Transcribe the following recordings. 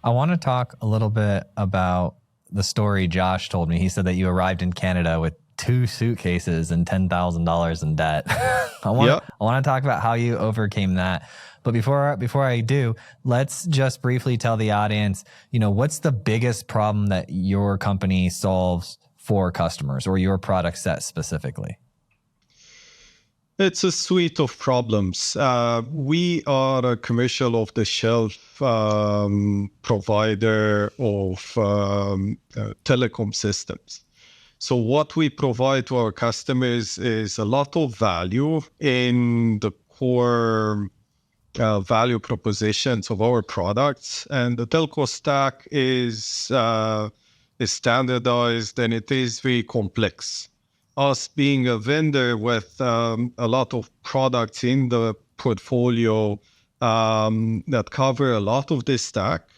I want to talk a little bit about the story Josh told me. He said that you arrived in Canada with 2 suitcases and $10,000 in debt. I want to talk about how you overcame that. But before I do, let's just briefly tell the audience, what's the biggest problem that your company solves for customers or your product set specifically? It's a suite of problems. We are a commercial off-the-shelf provider of telecom systems. So what we provide to our customers is a lot of value in the core value propositions of our products. And the telco stack is standardized, and it is very complex. Us being a vendor with a lot of products in the portfolio that cover a lot of this stack,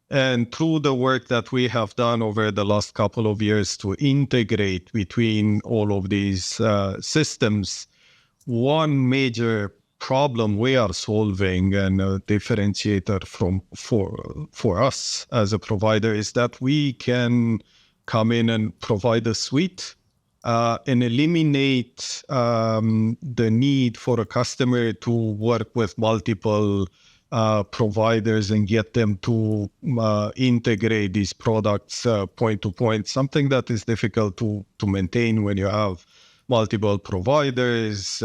and through the work that we have done over the last couple of years to integrate between all of these systems, one major problem we are solving and a differentiator for us as a provider is that we can come in and provide a suite and eliminate the need for a customer to work with multiple providers and get them to integrate these products point to point, something that is difficult to maintain when you have multiple providers,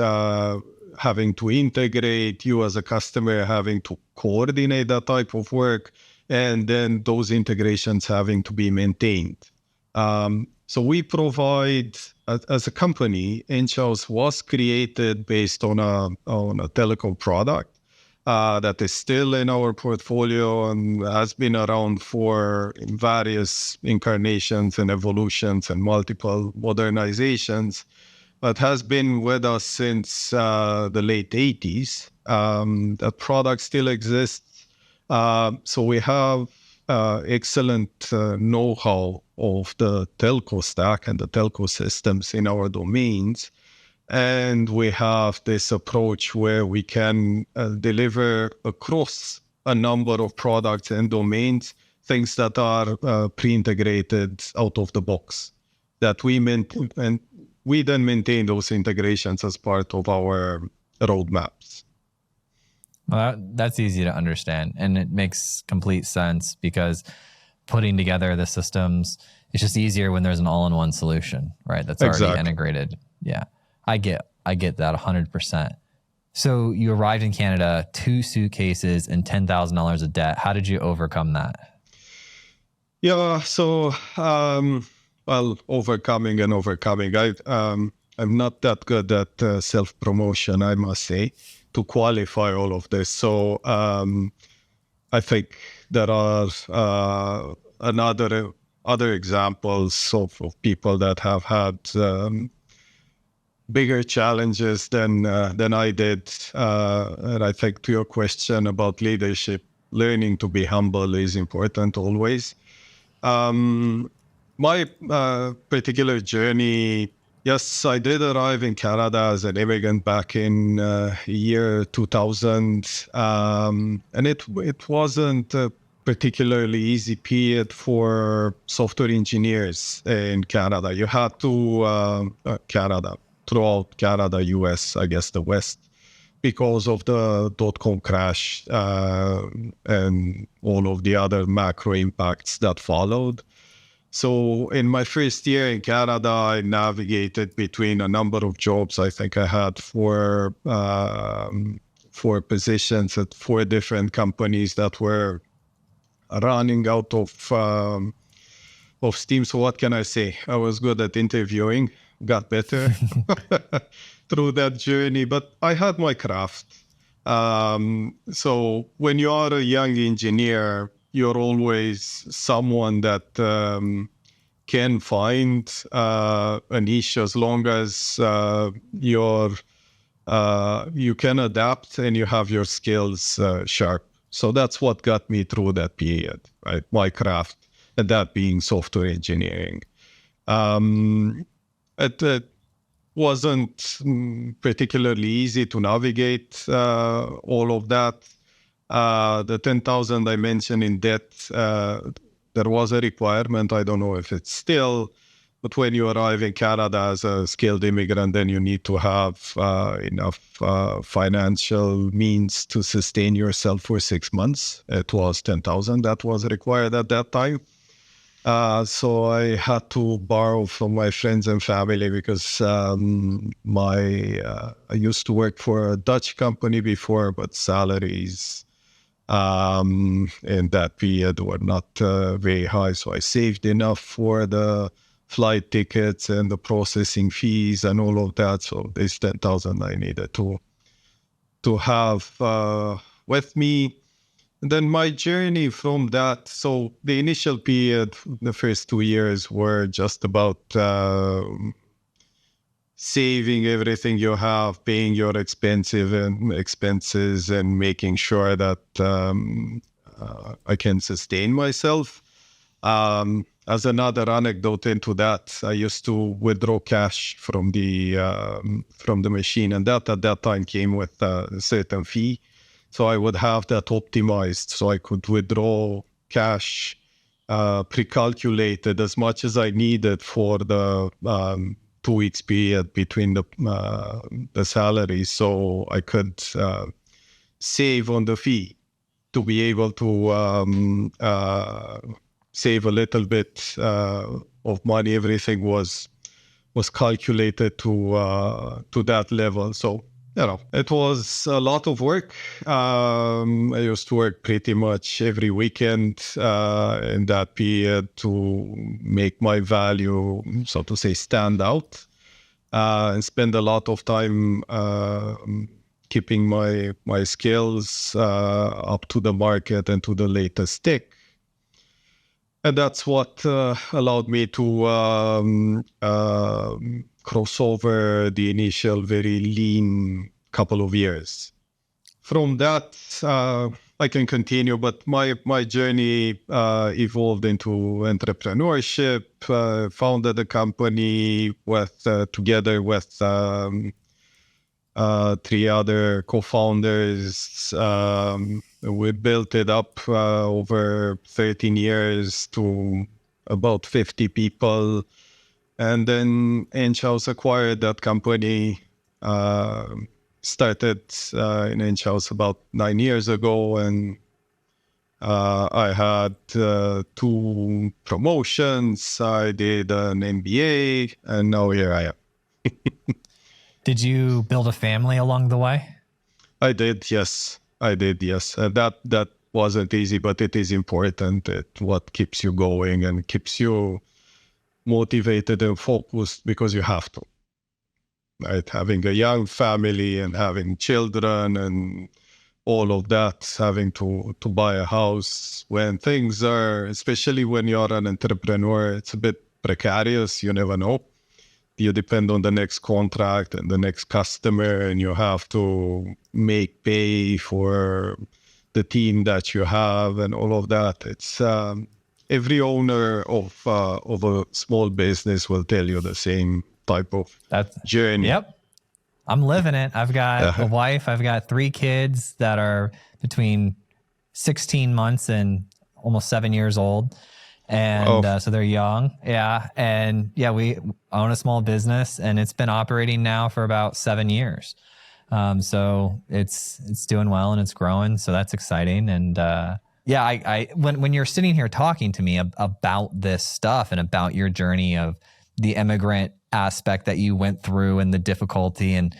having to integrate, you as a customer having to coordinate that type of work, and then those integrations having to be maintained. So we provide, as a company, Enghouse was created based on a telecom product that is still in our portfolio and has been around for various incarnations and evolutions and multiple modernizations, but has been with us since the late 80s. That product still exists. So we have excellent know-how of the telco stack and the telco systems in our domains. And we have this approach where we can deliver across a number of products and domains, things that are pre-integrated out of the box, that we maintain, and we then maintain those integrations as part of our roadmaps. Well, that's easy to understand, and it makes complete sense because putting together the systems, it's just easier when there's an all-in-one solution, right? That's already integrated. Yeah, I get that 100%. So you arrived in Canada, 2 suitcases and $10,000 of debt. How did you overcome that? Yeah, so overcoming. I'm not that good at self-promotion, I must say, to qualify all of this. So I think there are other examples of people that have had bigger challenges than I did. And I think to your question about leadership, learning to be humble is important always. My particular journey, yes, I did arrive in Canada as an immigrant back in year 2000, and it wasn't a particularly easy period for software engineers in Canada. You had to, throughout Canada, US, I guess the West, because of the .com crash and all of the other macro impacts that followed. So in my first year in Canada, I navigated between a number of jobs. I think I had four positions at 4 different companies that were running out of steam. So what can I say? I was good at interviewing, got better through that journey, but I had my craft. So when you are a young engineer, you're always someone that can find a niche as long as you can adapt and you have your skills sharp. So that's what got me through that period, right? My craft, and that being software engineering. It wasn't particularly easy to navigate all of that. The 10,000 I mentioned in debt, there was a requirement. I don't know if it's still, but when you arrive in Canada as a skilled immigrant, then you need to have enough financial means to sustain yourself for 6 months. It was 10,000 that was required at that time. So I had to borrow from my friends and family because I used to work for a Dutch company before, but salaries in that period were not very high. So I saved enough for the flight tickets and the processing fees and all of that. So this 10,000 I needed to have with me. And then my journey from that, so the initial period, the first 2 years were just about saving everything you have, paying your expenses, and making sure that I can sustain myself. As another anecdote into that, I used to withdraw cash from the machine, and that at that time came with a certain fee. So I would have that optimized, so I could withdraw cash pre-calculated as much as I needed for the 2 weeks period between the salaries, so I could save on the fee to be able to save a little bit of money. Everything was calculated to that level. So, it was a lot of work. I used to work pretty much every weekend in that period to make my value, so to say, stand out, and spend a lot of time keeping my skills up to the market and to the latest tech. And that's what allowed me to cross over the initial very lean couple of years. From that, I can continue, but my journey evolved into entrepreneurship. Founded a company together with 3 other co-founders. We built it up over 13 years to about 50 people. And then Enghouse acquired that company, started in Enghouse about 9 years ago. And I had 2 promotions. I did an MBA, and now here I am. Did you build a family along the way? I did, yes. That wasn't easy, but it is important. What keeps you going and keeps you motivated and focused, because you have to. Right? Having a young family and having children and all of that, having to buy a house when things are, especially when you're an entrepreneur, it's a bit precarious. You never know. You depend on the next contract and the next customer, and you have to make pay for the team that you have and all of that. It's every owner of a small business will tell you the same type of journey. Yep. I'm living it. I've got a wife. I've got 3 kids that are between 16 months and almost 7 years old. And so they're young. Yeah. And yeah, we own a small business, and it's been operating now for about 7 years. So it's doing well and it's growing. So that's exciting. And I when you're sitting here talking to me about this stuff and about your journey of the immigrant aspect that you went through and the difficulty and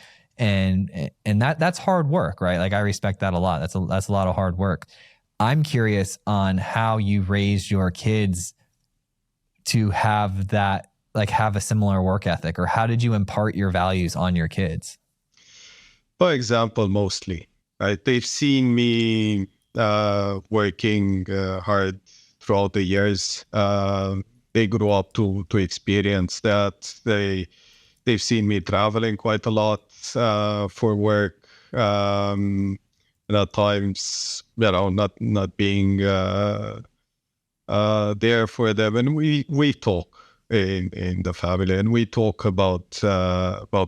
that's hard work, right? Like, I respect that a lot. That's a lot of hard work. I'm curious on how you raised your kids to have that, like, have a similar work ethic, or how did you impart your values on your kids? For example, mostly, right? They've seen me working hard throughout the years. They grew up to experience that. They've seen me traveling quite a lot for work. And at times, not being there for them. And we talk in the family, and we talk about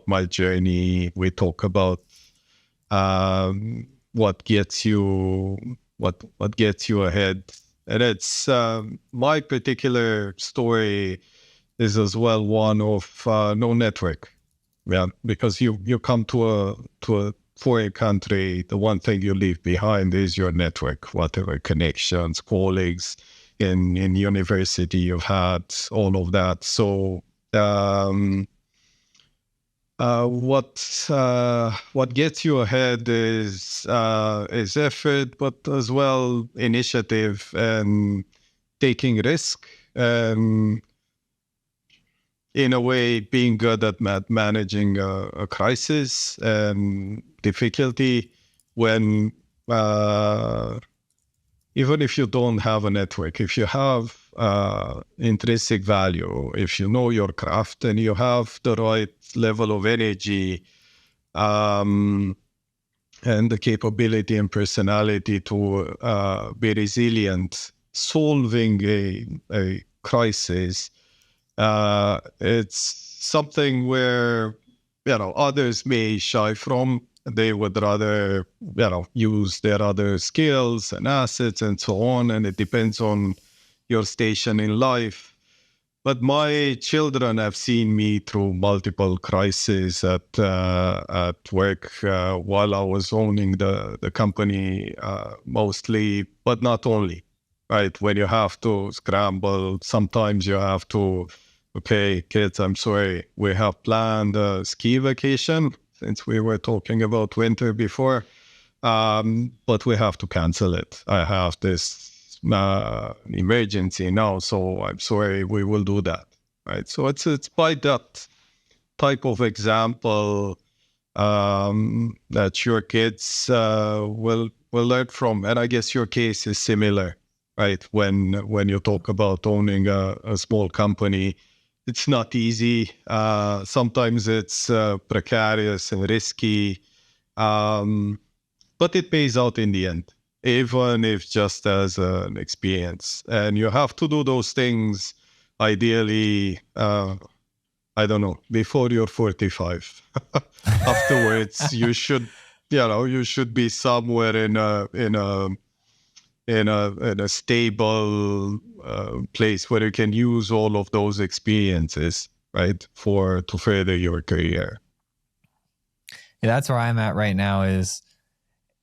my journey. We talk about what gets you what gets you ahead. And it's my particular story is as well one of no network. Yeah, because you come to a foreign country, the one thing you leave behind is your network, whatever connections, colleagues in university you've had, all of that. So what gets you ahead is effort, but as well initiative and taking risk, and in a way being good at managing a crisis and difficulty when even if you don't have a network, if you have intrinsic value, if you know your craft and you have the right level of energy and the capability and personality to be resilient, solving a crisis, it's something where, others may shy from. They would rather, use their other skills and assets and so on. And it depends on your station in life. But my children have seen me through multiple crises at work while I was owning the company mostly, but not only. Right? When you have to scramble, sometimes you have to, okay, kids, I'm sorry, we have planned a ski vacation, since we were talking about winter before, but we have to cancel it. I have this emergency now, so I'm sorry, we will do that. Right? So it's by that type of example that your kids will learn from. And I guess your case is similar, right? When you talk about owning a small company, it's not easy. Sometimes it's precarious and risky, but it pays out in the end, even if just as an experience. And you have to do those things, ideally, I don't know, before you're 45. Afterwards, you should be somewhere in a stable place where you can use all of those experiences, right, to further your career. Yeah, that's where I'm at right now. Is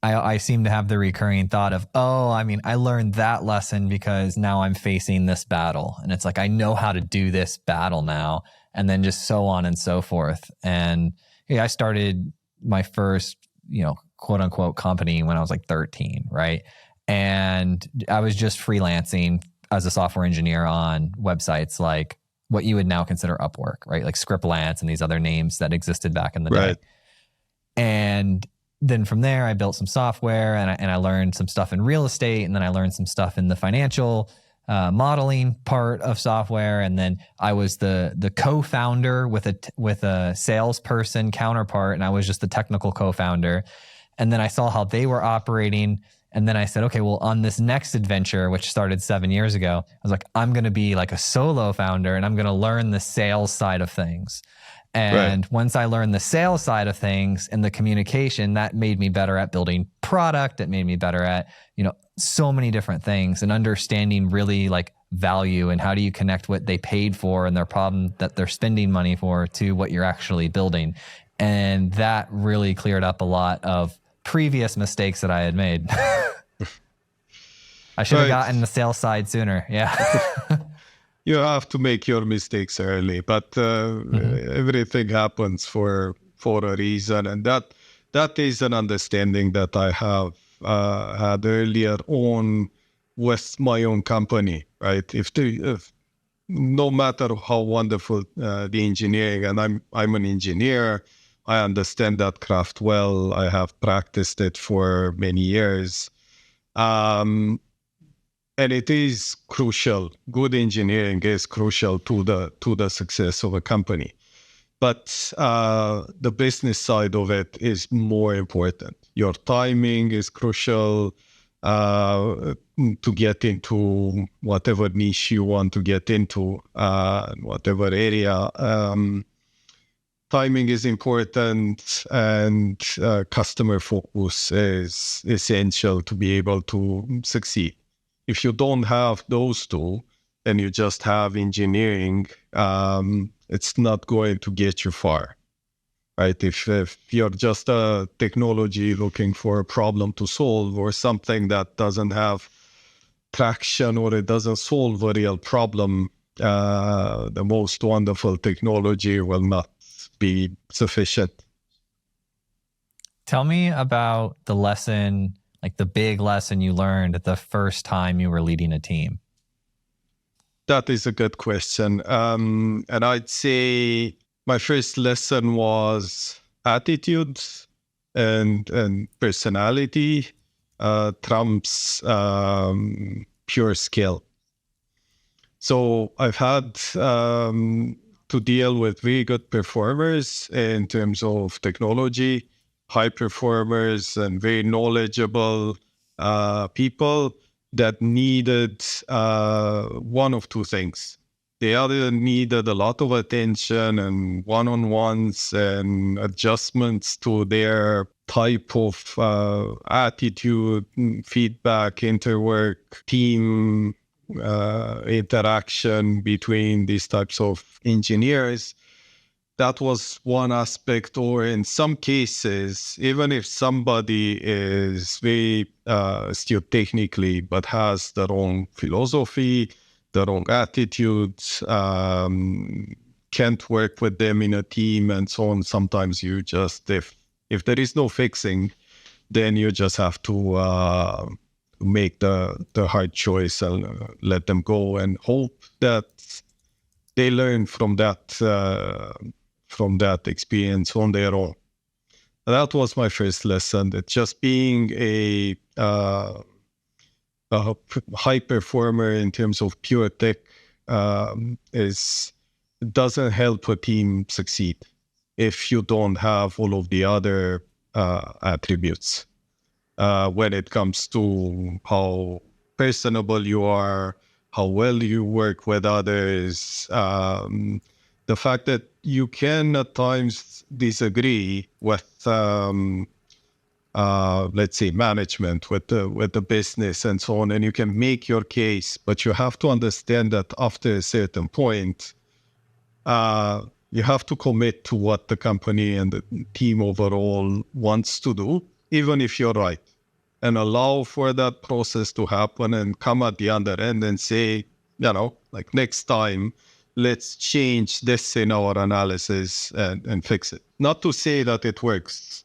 I seem to have the recurring thought of, I learned that lesson because now I'm facing this battle, and it's like I know how to do this battle now, and then just so on and so forth. And I started my first, quote unquote company when I was like 13, right? And I was just freelancing as a software engineer on websites like what you would now consider Upwork, right? Like Scriptlance and these other names that existed back in the day. And then from there, I built some software and I learned some stuff in real estate. And then I learned some stuff in the financial modeling part of software. And then I was the co-founder with a salesperson counterpart. And I was just the technical co-founder. And then I saw how they were operating. And then I said, okay, well, on this next adventure, which started 7 years ago, I was like, I'm going to be like a solo founder and I'm going to learn the sales side of things. And once I learned the sales side of things and the communication, that made me better at building product. It made me better at, so many different things and understanding really like value and how do you connect what they paid for and their problem that they're spending money for to what you're actually building. And that really cleared up a lot of previous mistakes that I had made. I should have gotten the sales side sooner. Yeah. You have to make your mistakes early, but everything happens for a reason. And that is an understanding that I have had earlier on with my own company, right? If no matter how wonderful the engineering, and I'm an engineer, I understand that craft well. I have practiced it for many years. And it is crucial. Good engineering is crucial to the success of a company. But the business side of it is more important. Your timing is crucial to get into whatever niche you want to get into, whatever area. timing is important, and customer focus is essential to be able to succeed. If you don't have those two and you just have engineering, it's not going to get you far, right? If you're just a technology looking for a problem to solve, or something that doesn't have traction, or it doesn't solve a real problem, the most wonderful technology will not be sufficient. Tell me about the lesson, like the big lesson you learned the first time you were leading a team. That is a good question. And I'd say my first lesson was attitude and personality trumps pure skill. So I've had to deal with very good performers in terms of technology, high performers, and very knowledgeable people that needed one of two things. They either needed a lot of attention and one-on-ones and adjustments to their type of attitude, feedback, interwork, team interaction between these types of engineers. That was one aspect. Or in some cases, even if somebody is very astute technically but has their own philosophy, their own attitudes, can't work with them in a team and so on, sometimes you just, if there is no fixing, then you just have to make the hard choice and let them go and hope that they learn from that experience on their own. That was my first lesson, that just being a high performer in terms of pure tech doesn't help a team succeed if you don't have all of the other attributes. When it comes to how personable you are, how well you work with others, the fact that you can at times disagree with, let's say, management, with the business and so on, and you can make your case, but you have to understand that after a certain point, you have to commit to what the company and the team overall wants to do, even if you're right, and allow for that process to happen and come at the other end and say, like, next time, let's change this in our analysis and fix it. Not to say that it works.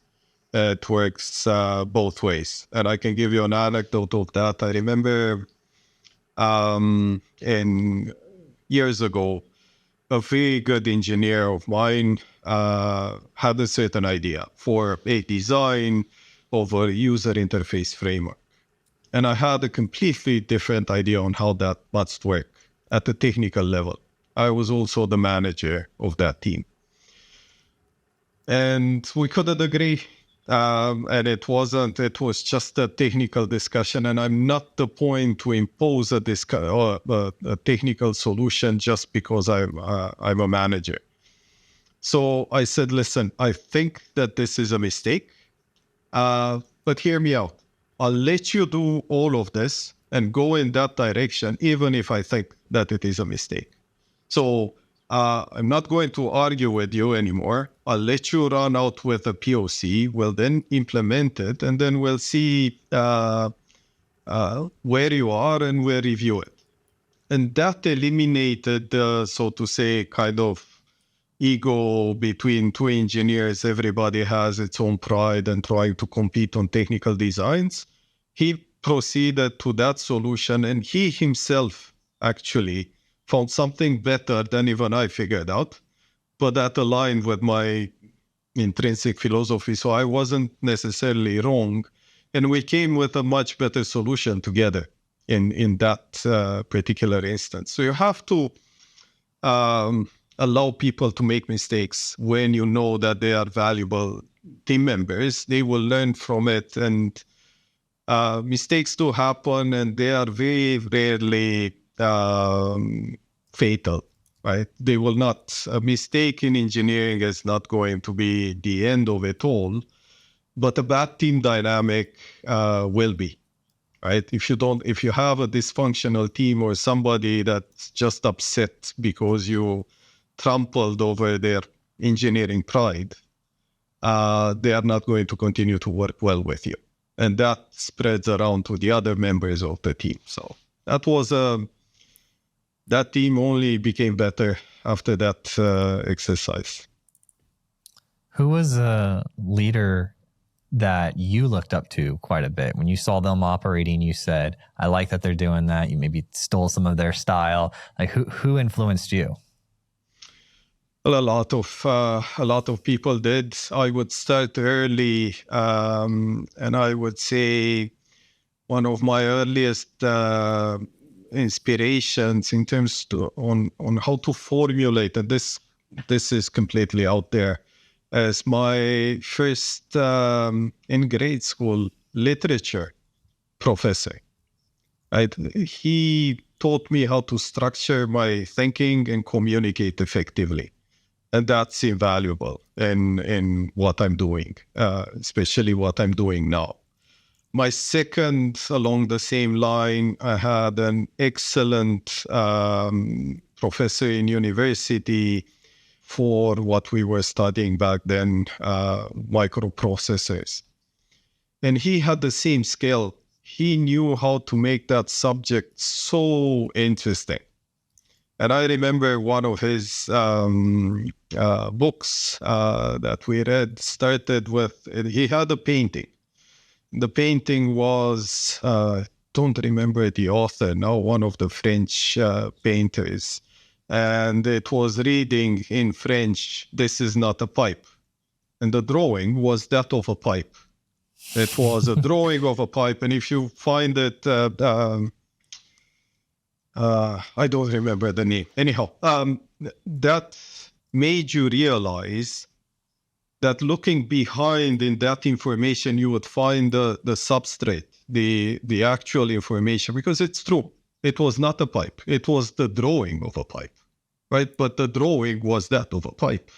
It works both ways. And I can give you an anecdote of that. I remember years ago, a very good engineer of mine had a certain idea for a design of a user interface framework. And I had a completely different idea on how that must work at the technical level. I was also the manager of that team. And we couldn't agree. And it was just a technical discussion. And I'm not the point to impose a technical solution just because I'm a manager. So I said, listen, I think that this is a mistake, but hear me out. I'll let you do all of this and go in that direction, even if I think that it is a mistake. So I'm not going to argue with you anymore. I'll let you run out with a POC. We'll then implement it, and then we'll see where you are, and we'll review it. And that eliminated the, so to say, kind of ego between two engineers. Everybody has its own pride and trying to compete on technical designs. He proceeded to that solution, and he himself actually found something better than even I figured out, but that aligned with my intrinsic philosophy. So I wasn't necessarily wrong. And we came with a much better solution together in that particular instance. So you have to allow people to make mistakes when you know that they are valuable team members. They will learn from it, and mistakes do happen, and they are very rarely fatal, right? They will not, a mistake in engineering is not going to be the end of it all, but a bad team dynamic will be, right? If you have a dysfunctional team or somebody that's just upset because you trampled over their engineering pride, they are not going to continue to work well with you. And that spreads around to the other members of the team. So that team only became better after that exercise. Who was a leader that you looked up to quite a bit? When you saw them operating, you said, I like that they're doing that. You maybe stole some of their style. Like who influenced you? Well, a lot of people did. I would start early, and I would say one of my earliest inspirations in terms on how to formulate, and this is completely out there, as my first in grade school literature professor. Right? He taught me how to structure my thinking and communicate effectively. And that's invaluable in what I'm doing, especially what I'm doing now. My second, along the same line, I had an excellent professor in university for what we were studying back then, microprocessors. And he had the same skill. He knew how to make that subject so interesting. And I remember one of his books that we read started with, he had a painting. The painting was, don't remember the author now, one of the French painters. And it was reading in French, "This is not a pipe." And the drawing was that of a pipe. It was a drawing of a pipe. And if you find it, I don't remember the name. Anyhow, that made you realize that looking behind in that information, you would find the substrate, the actual information, because it's true. It was not a pipe. It was the drawing of a pipe, right? But the drawing was that of a pipe,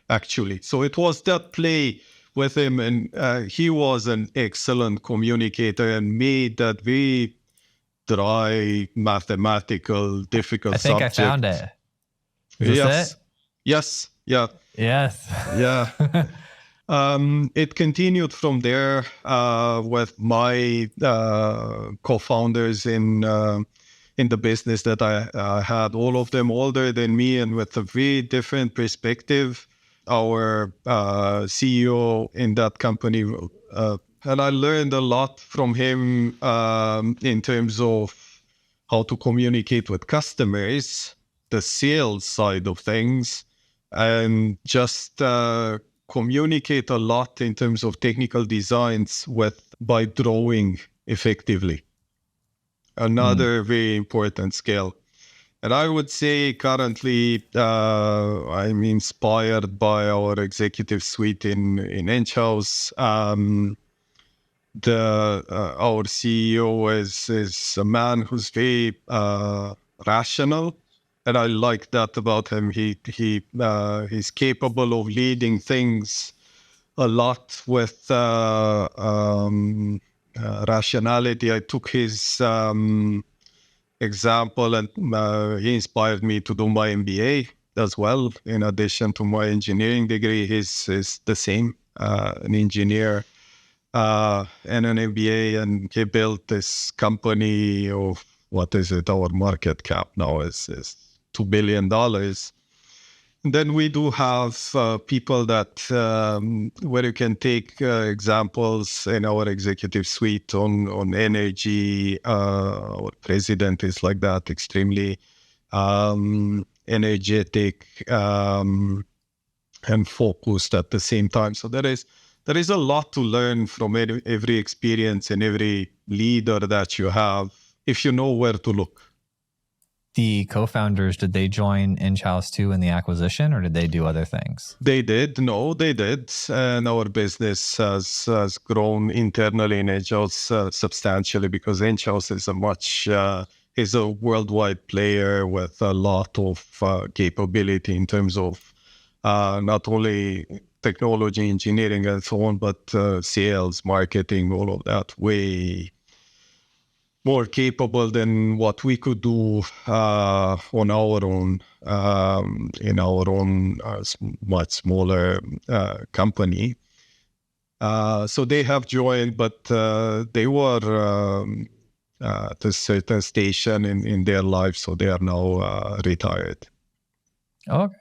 actually. So it was that play with him, and he was an excellent communicator and made that very dry, mathematical, difficult subject. I think I found it. Is this it? Yes. Yeah. Yes. Yeah. It continued from there with my co-founders in the business that I had, all of them older than me and with a very different perspective. Our CEO in that company, and I learned a lot from him in terms of how to communicate with customers, the sales side of things, and just communicate a lot in terms of technical designs by drawing effectively. Another very important skill. And I would say currently I'm inspired by our executive suite in Enghouse. Our CEO is a man who's very rational, and I like that about him. He's capable of leading things a lot with rationality. I took his example, and he inspired me to do my MBA as well. In addition to my engineering degree, he's the same, an engineer and an MBA, and he built this company of, what is it? Our market cap now is $2 billion. Then we do have people that where you can take examples in our executive suite on energy. Our president is like that, extremely energetic and focused at the same time. So there is a lot to learn from every experience and every leader that you have, if you know where to look. The co-founders, did they join Enghouse too in the acquisition, or did they do other things? They did. No, they did. And our business has grown internally in Enghouse substantially, because Enghouse is a much is a worldwide player with a lot of capability in terms of not only technology, engineering, and so on, but sales, marketing, all of that, way more capable than what we could do on our own, in our own much smaller company. So they have joined, but they were at a certain station in their life, so they are now retired. Okay.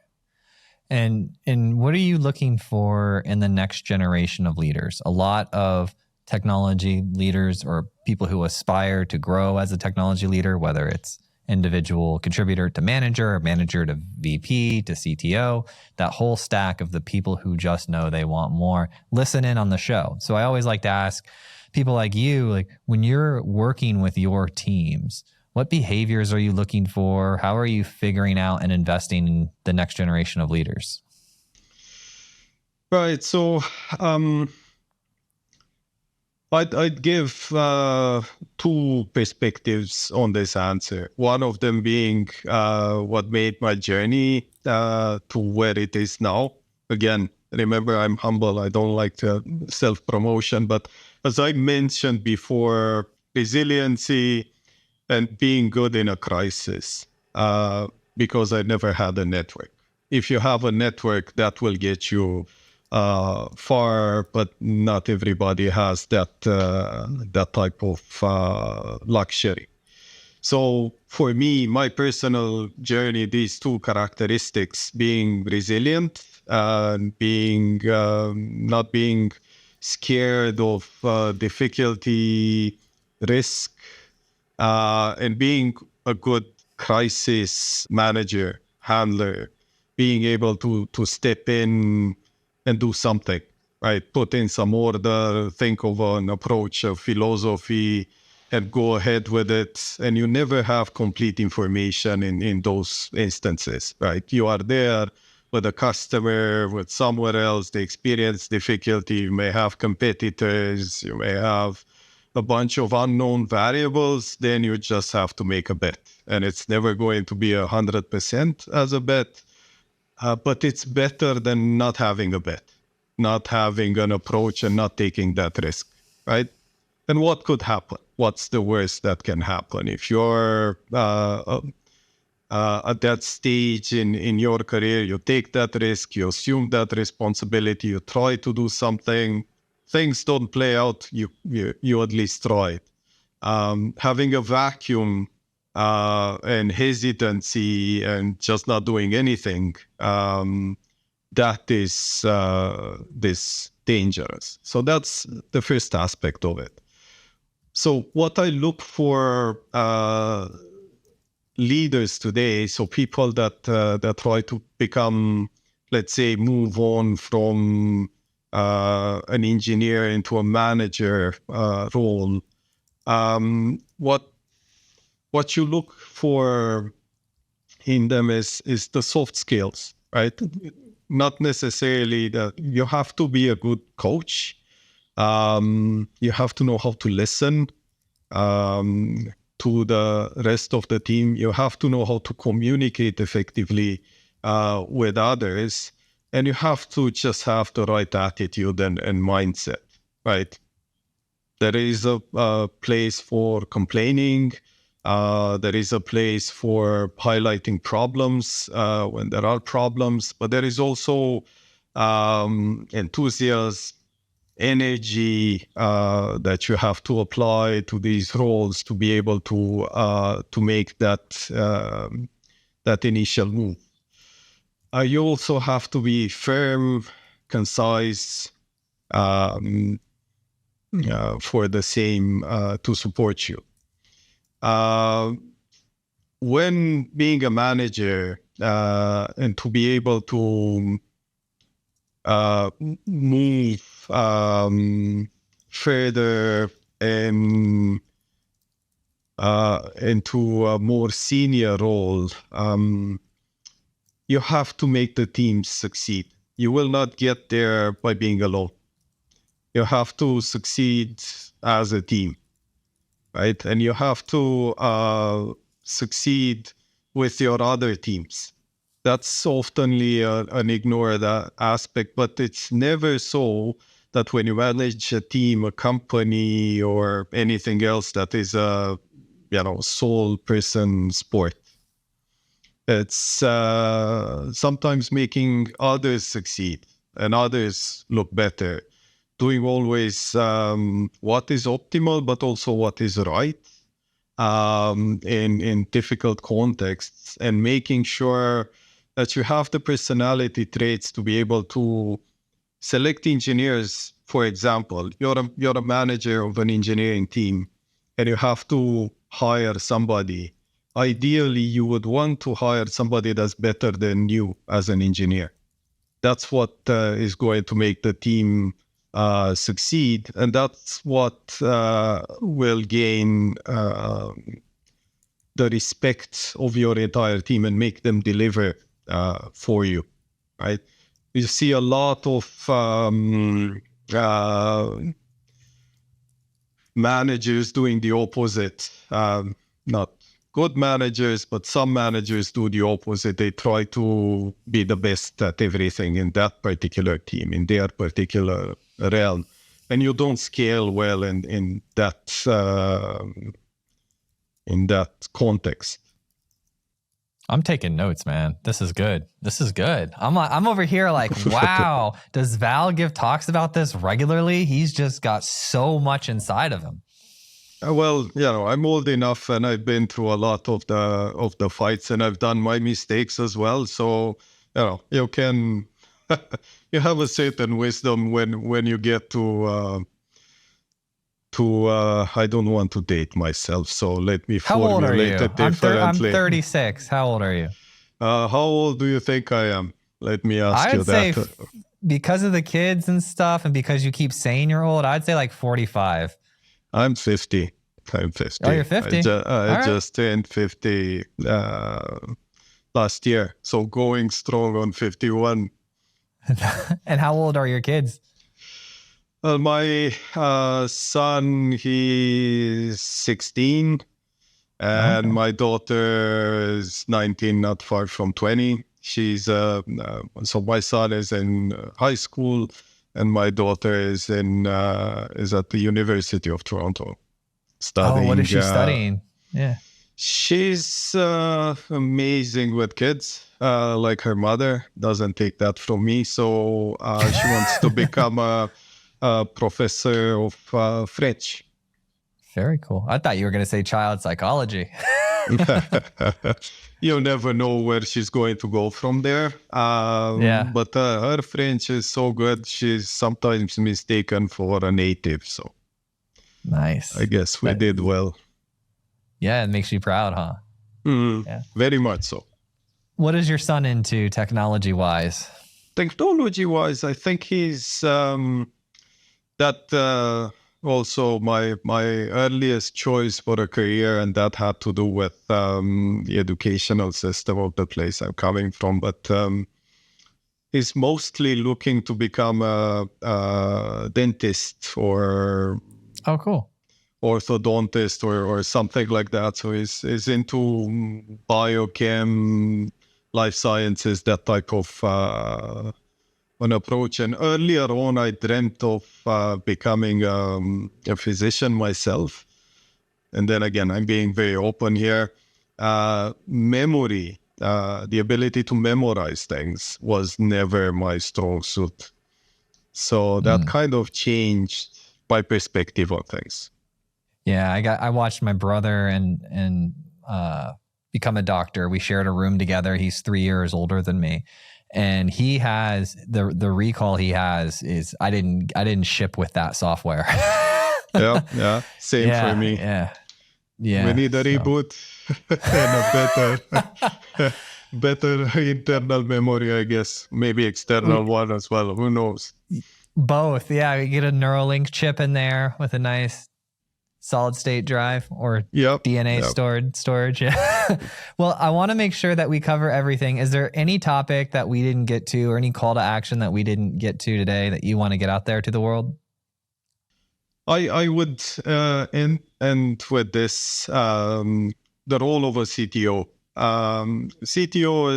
And what are you looking for in the next generation of leaders? A lot of technology leaders or people who aspire to grow as a technology leader, whether it's individual contributor to manager or manager to VP to CTO, that whole stack of the people who just know they want more, listen in on the show. So I always like to ask people like you, like when you're working with your teams, what behaviors are you looking for? How are you figuring out and investing in the next generation of leaders? Right. So I'd give two perspectives on this answer. One of them being what made my journey to where it is now. Again, remember, I'm humble. I don't like to self-promotion. But as I mentioned before, resiliency and being good in a crisis, because I never had a network. If you have a network, that will get you far, but not everybody has that type of luxury. So for me, my personal journey, these two characteristics, being resilient and being not being scared of difficulty, risk, and being a good crisis manager, handler, being able to step in and do something, right? Put in some order, think of an approach, a philosophy, and go ahead with it. And you never have complete information in those instances, right? You are there with a customer, with somewhere else, they experience difficulty. You may have competitors, you may have a bunch of unknown variables, then you just have to make a bet. And it's never going to be 100% as a bet. But it's better than not having a bet, not having an approach and not taking that risk, right? And what could happen? What's the worst that can happen? If you're at that stage in your career, you take that risk, you assume that responsibility, you try to do something, things don't play out, you at least try it. Having a vacuum and hesitancy and just not doing anything, that is this dangerous. So that's the first aspect of it. So what I look for leaders today, so people that try to become, let's say, move on from an engineer into a manager role. What you look for in them is the soft skills, right? Not necessarily that you have to be a good coach. You have to know how to listen to the rest of the team. You have to know how to communicate effectively with others. And you have to just have the right attitude and mindset, right? There is a place for complaining. There is a place for highlighting problems when there are problems. But there is also enthusiasm, energy that you have to apply to these roles to be able to make that initial move. You also have to be firm, concise, for the same to support you. When being a manager and to be able to move further and into a more senior role, you have to make the team succeed. You will not get there by being alone. You have to succeed as a team. right? And you have to succeed with your other teams. That's oftenly an ignored aspect, but it's never so that when you manage a team, a company, or anything else that is a sole person sport. It's sometimes making others succeed and others look better, doing always what is optimal, but also what is right in difficult contexts, and making sure that you have the personality traits to be able to select engineers. For example, you're a manager of an engineering team, and you have to hire somebody. Ideally, you would want to hire somebody that's better than you as an engineer. That's what is going to make the team succeed, and that's what will gain the respect of your entire team and make them deliver for you, right? You see a lot of managers doing the opposite. Not good managers, but some managers do the opposite. They try to be the best at everything in that particular team, in their particular realm. And you don't scale well in that context. I'm taking notes, man. This is good. I'm over here like, wow, does Val give talks about this regularly? He's just got so much inside of him. Well, I'm old enough, and I've been through a lot of the fights, and I've done my mistakes as well. So, you can you have a certain wisdom when you get to I don't want to date myself, so let me formulate it differently. I'm 36. How old are you? How old do you think I am? Let me ask you that. I'd say because of the kids and stuff, and because you keep saying you're old, I'd say like 45. I'm 50. I'm 50. Oh, you're 50? I just turned 50 last year, so going strong on 51. And how old are your kids? My son, he's 16, and my daughter is 19, not far from 20. She's so my son is in high school, and my daughter is at the University of Toronto studying. Oh, what is she studying? Yeah, she's amazing with kids. Like her mother, doesn't take that from me. So she wants to become a professor of French. Very cool. I thought you were going to say child psychology. You never know where she's going to go from there. But her French is so good, she's sometimes mistaken for a native. So nice. I guess we did well. Yeah, it makes you proud, huh? Yeah. Very much so. What is your son into technology-wise? Technology-wise, I think he's also my earliest choice for a career, and that had to do with the educational system of the place I'm coming from. But he's mostly looking to become a dentist or cool, orthodontist or something like that. So he's into biochem, life sciences, that type of an approach. And earlier on, I dreamt of becoming a physician myself. And then again, I'm being very open here. Memory, the ability to memorize things was never my strong suit. So that kind of changed my perspective on things. Yeah, I watched my brother and become a doctor. We shared a room together. He's 3 years older than me. And he has the recall he has is I didn't ship with that software. yeah. Same for me. Yeah. We need a reboot and a better internal memory, I guess. Maybe external one as well. Who knows? Both. Yeah. You get a Neuralink chip in there with a nice solid state drive or DNA storage. Yeah. Well, I want to make sure that we cover everything. Is there any topic that we didn't get to or any call to action that we didn't get to today that you want to get out there to the world? I would end with this, the role of a CTO. CTO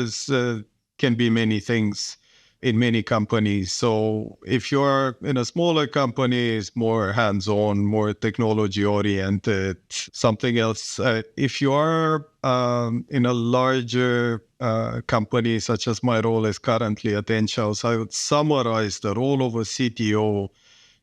can be many things in many companies. So if you're in a smaller company, it's more hands-on, more technology-oriented, something else. If you are in a larger company, such as my role is currently at Enghouse, I would summarize the role of a CTO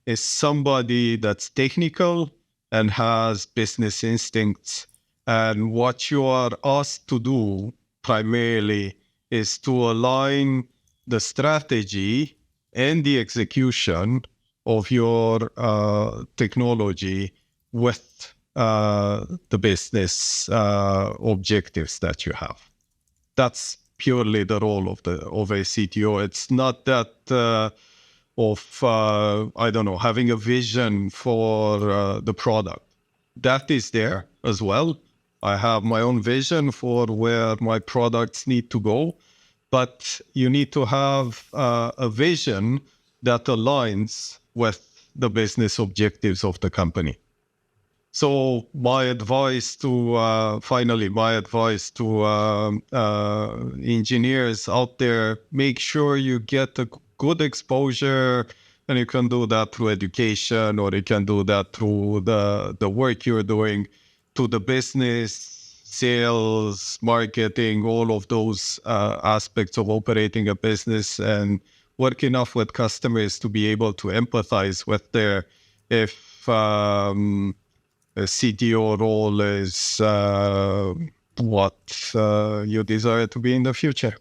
is somebody that's technical and has business instincts. And what you are asked to do primarily is to align the strategy and the execution of your technology with the business objectives that you have. That's purely the role of a CTO. It's not that having a vision for the product. That is there as well. I have my own vision for where my products need to go, but you need to have a vision that aligns with the business objectives of the company. So my advice to engineers out there, make sure you get a good exposure, and you can do that through education, or you can do that through the work you're doing, to the business, sales, marketing, all of those aspects of operating a business, and work enough with customers to be able to empathize with their, if a CTO role is what you desire to be in the future.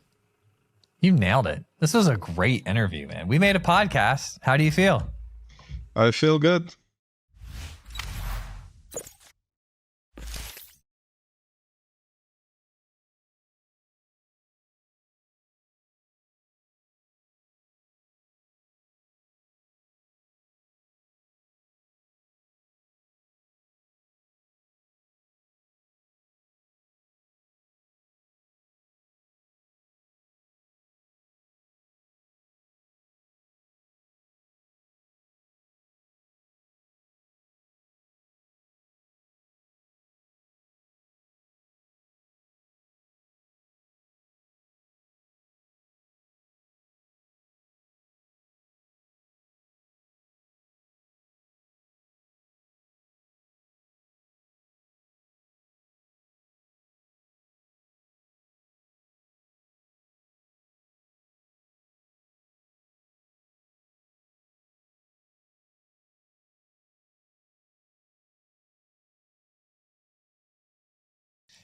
You nailed it. This was a great interview, man. We made a podcast. How do you feel? I feel good.